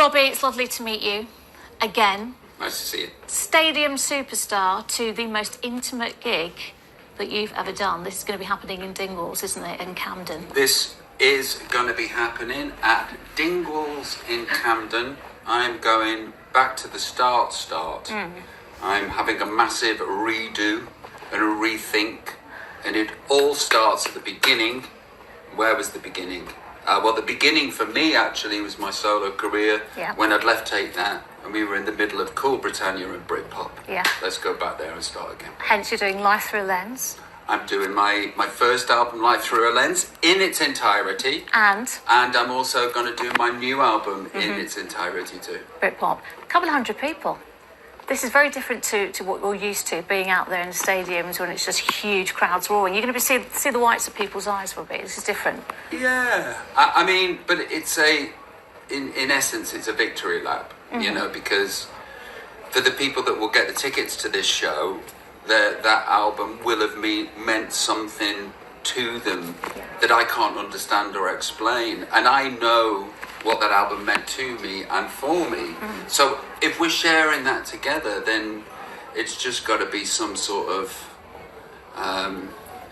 Robbie, it's lovely to meet you again. Nice to see you. Stadium superstar to the most intimate gig that you've ever done. This is going to be happening in Dingwalls, isn't it, in Camden? This is going to be happening at Dingwalls in Camden. I'm going back to the start. I'm having a massive redo and a rethink, and it all starts at the beginning. Where was the beginning? Well, the beginning for me actually was my solo career when I'd left Take That and we were in the middle of Cool Britannia and Britpop. Yeah. Let's go back there and start again. Hence you're doing Life Through a Lens. I'm doing my first album, Life Through a Lens, in its entirety. And I'm also going to do my new album in its entirety too. Britpop. A couple of hundred people. This is very different to what we're used to, being out there in the stadiums when it's just huge crowds roaring. You're going to see the whites of people's eyes, Robbie. This is different. Yeah. I mean, but it's in essence, it's a victory lap, you know, because for the people that will get the tickets to this show, that album will have meant something to them that I can't understand or explain. And I know what that album meant to me and for me. So if we're sharing that together, then it's just got to be some sort of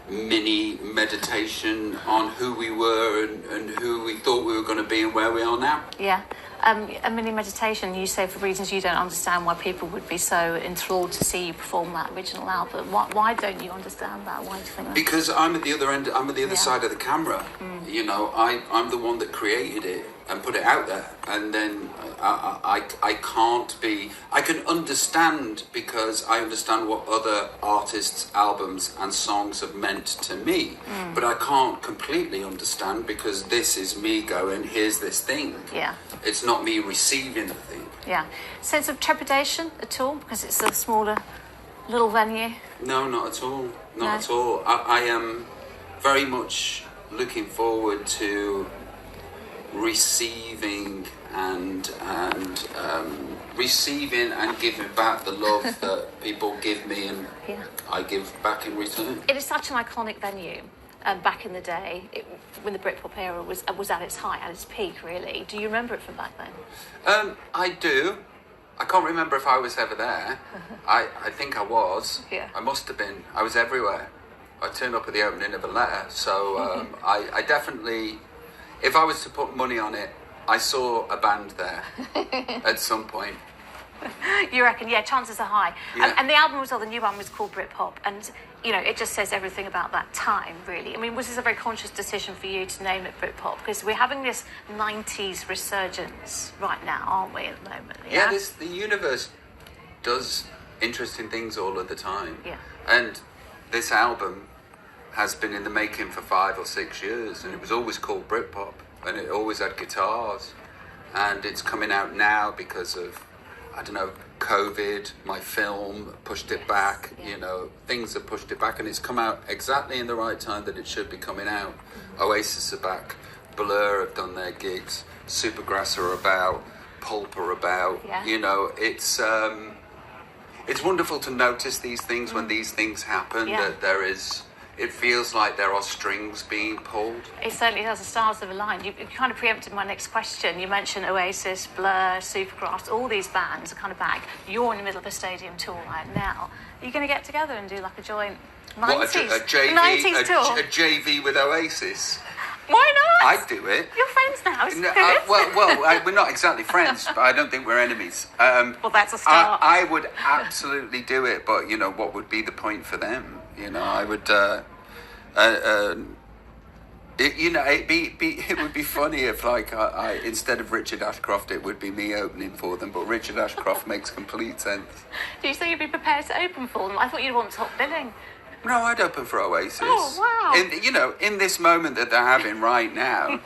mini meditation on who we were and who we thought we were going to be and where we are now. Yeah. A mini meditation, you say, for reasons you don't understand, why people would be so enthralled to see you perform that original album. Why don't you understand that? Why do you think that? Because I'm at the other end, I'm at the other side of the camera. You know, I'm the one that created it and put it out there. And then I can't be... I can understand because I understand what other artists' albums and songs have meant to me. But I can't completely understand because this is me going, here's this thing. Yeah. It's not me receiving the thing. Yeah. Sense of trepidation at all because it's a smaller little venue? No, not at all. Not at all. I am very much looking forward to receiving and giving back the love that people give me and I give back in return. It is such an iconic venue. Back in the day, when the Britpop era was at its height, at its peak, really. Do you remember it from back then? I do. I can't remember if I was ever there. I think I was. Yeah. I must have been. I was everywhere. I turned up at the opening of a letter. So I definitely, if I was to put money on it, I saw a band there at some point. You reckon? Yeah, chances are high. Yeah. And the album the new album was called Britpop, and you know it just says everything about that time, really. I mean, was this a very conscious decision for you to name it Britpop? Because we're having this 90s resurgence right now, aren't we, at the moment? Yeah, the universe does interesting things all of the time. Yeah. And this album has been in the making for 5 or 6 years, and it was always called Britpop, and it always had guitars, and it's coming out now because of, I don't know, COVID, my film pushed it back, you know, things have pushed it back, and it's come out exactly in the right time that it should be coming out. Oasis are back, Blur have done their gigs, Supergrass are about, Pulp are about, you know, it's wonderful to notice these things when these things happen, that there is... It feels like there are strings being pulled. It certainly does. The stars have aligned. You kind of preempted my next question. You mentioned Oasis, Blur, Supergrass, all these bands are kind of back. You're in the middle of a stadium tour right now. Are you going to get together and do like a joint 90s, what, a JV, 90s tour? A JV with Oasis? Why not? I'd do it. You're friends now, isn't it? Well, we're not exactly friends, but I don't think we're enemies. Well, that's a start. I would absolutely do it, but, you know, what would be the point for them? You know, I would... it would be funny if, like, I instead of Richard Ashcroft, it would be me opening for them. But Richard Ashcroft makes complete sense. Do you say you'd be prepared to open for them? I thought you'd want top billing. No, I'd open for Oasis. Oh, wow. In this moment that they're having right now,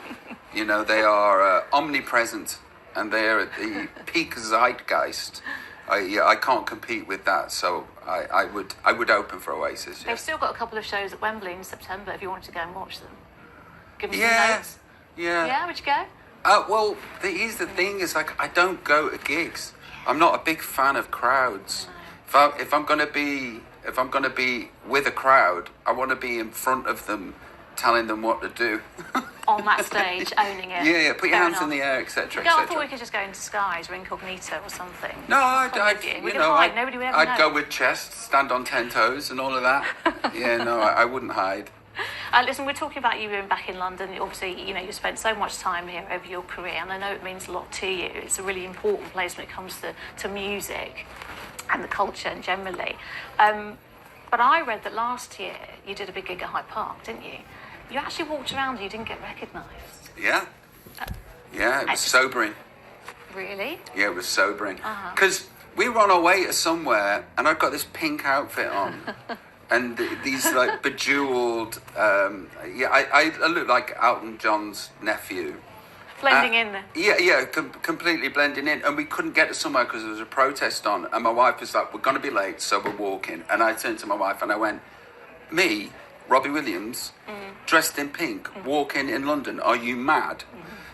you know, they are omnipresent and they are at the peak zeitgeist. I can't compete with that, so I would open for Oasis. Yeah. They've still got a couple of shows at Wembley in September if you wanted to go and watch them. Give them some notes. Yeah, would you go? Well, here's the thing: is like I don't go to gigs. I'm not a big fan of crowds. No. If I'm gonna be with a crowd, I want to be in front of them, telling them what to do. on that stage, owning it. Yeah, put your Fair hands in enough. the air, etc., No, I thought we etc. could just go in disguise or incognito or something. No, We could hide. Nobody would ever know. I'd go with chest, stand on 10 toes, and all of that. Yeah, no, I wouldn't hide. Listen, we're talking about you being back in London. Obviously, you know, you spent so much time here over your career, and I know it means a lot to you. It's a really important place when it comes to music and the culture and generally. But I read that last year you did a big gig at Hyde Park, didn't you? You actually walked around and you didn't get recognised. Yeah. Yeah, it was sobering. Really? Yeah, it was sobering. Because we were on our way to somewhere, and I've got this pink outfit on. And these like bejeweled, I look like Elton John's nephew. Blending in there. Yeah, completely blending in. And we couldn't get to somewhere because there was a protest on. And my wife was like, we're going to be late, so we're walking. And I turned to my wife and I went, me, Robbie Williams, dressed in pink, walking in London, are you mad?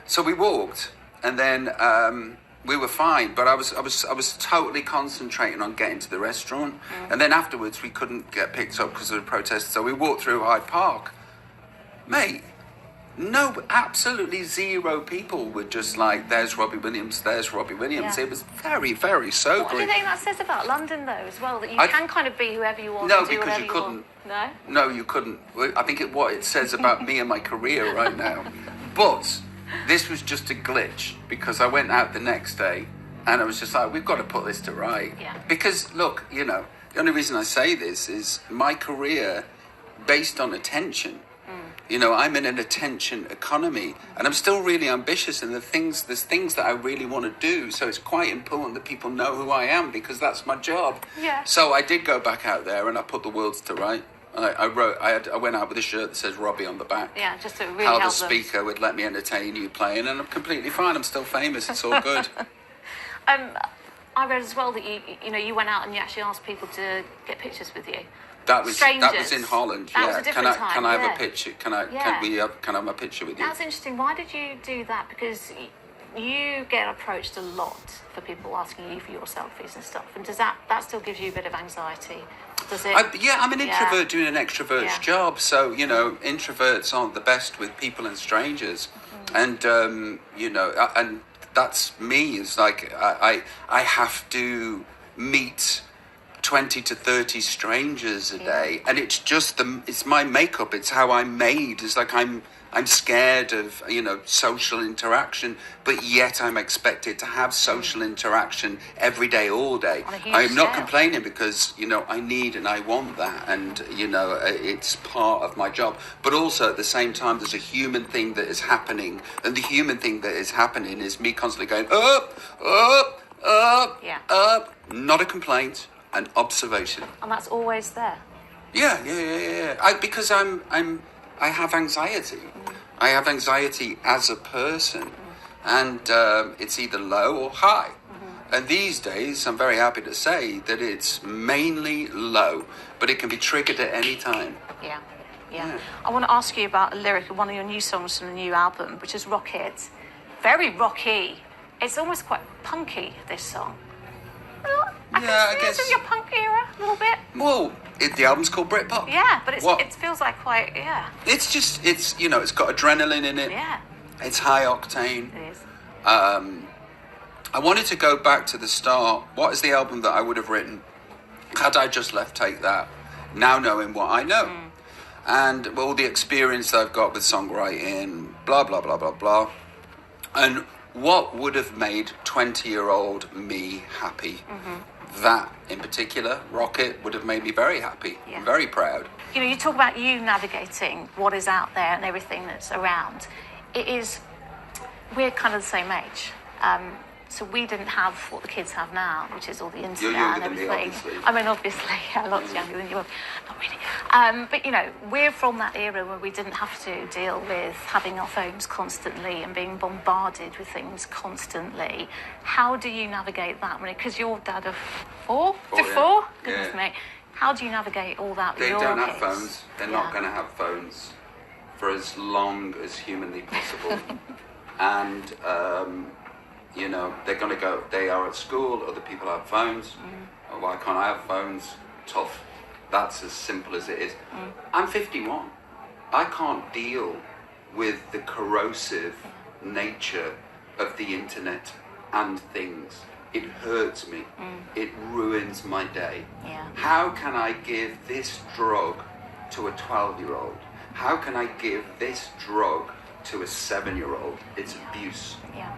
So we walked, and then we were fine, but I was totally concentrating on getting to the restaurant, and then afterwards we couldn't get picked up because of the protest, so we walked through Hyde Park. Mate, no, absolutely zero people were just like, there's Robbie Williams, there's Robbie Williams. Yeah. It was very, very sobering. What do you think that says about London, though, as well? That you can kind of be whoever you want No, and do because whatever you couldn't. Want. No, you couldn't. I think what it says about me and my career right now. But this was just a glitch, because I went out the next day and I was just like, we've got to put this to right. Yeah. Because, look, you know, the only reason I say this is my career based on attention. You know, I'm in an attention economy, and I'm still really ambitious, and there's things that I really want to do. So it's quite important that people know who I am, because that's my job. Yeah. So I did go back out there and I put the worlds to right. I went out with a shirt that says Robbie on the back. Yeah, just to really How the help them. speaker would let me entertain you playing, and I'm completely fine. I'm still famous. It's all good. I read as well that you went out and you actually asked people to get pictures with you. That was Strangers. in Holland. That yeah. was a different time. Can I have yeah. a picture? Can I have my picture with you? That's interesting. Why did you do that? Because you get approached a lot for people asking you for your selfies and stuff. And does that still gives you a bit of anxiety? Does it? I'm an introvert doing an extrovert's job. So, you know, introverts aren't the best with people and strangers. And, you know, and that's me. It's like I have to meet 20 to 30 strangers a day, and it's just it's my makeup, it's how I'm made. It's like I'm scared of, you know, social interaction, but yet I'm expected to have social interaction every day, all day. I'm not complaining, because, you know, I need and I want that, and, you know, it's part of my job. But also at the same time, there's a human thing that is happening, and the human thing that is happening is me constantly going up, not a complaint. An observation, and that's always there. Yeah. Because I have anxiety. I have anxiety as a person, and it's either low or high. And these days, I'm very happy to say that it's mainly low, but it can be triggered at any time. Yeah. I want to ask you about a lyric of one of your new songs from the new album, which is Rocket. Very rocky. It's almost quite punky, this song. I guess it's your punk era a little bit. Well, the album's called Britpop. Yeah, but it feels like quite It's you know, it's got adrenaline in it. Yeah. It's high octane. It is. I wanted to go back to the start. What is the album that I would have written had I just left Take That? Now knowing what I know, and all the experience that I've got with songwriting, blah blah blah blah blah, and what would have made 20-year-old me happy? That, in particular, Rocket, would have made me very happy, very proud. You know, you talk about you navigating what is out there and everything that's around. We're kind of the same age. So we didn't have what the kids have now, which is all the internet and everything. Obviously. I mean, obviously, lots younger than you are. Not really. But, you know, we're from that era where we didn't have to deal with having our phones constantly and being bombarded with things constantly. How do you navigate that? Because you're dad of four? Four? Goodness me. How do you navigate all that with your kids? They don't have phones. They're not going to have phones for as long as humanly possible. And... you know, they're going to go, they are at school, other people have phones. Why can't I have phones? Tough. That's as simple as it is. I'm 51. I can't deal with the corrosive nature of the internet and things. It hurts me. It ruins my day. Yeah. How can I give this drug to a 12-year-old? How can I give this drug to a 7-year-old? It's abuse. Yeah.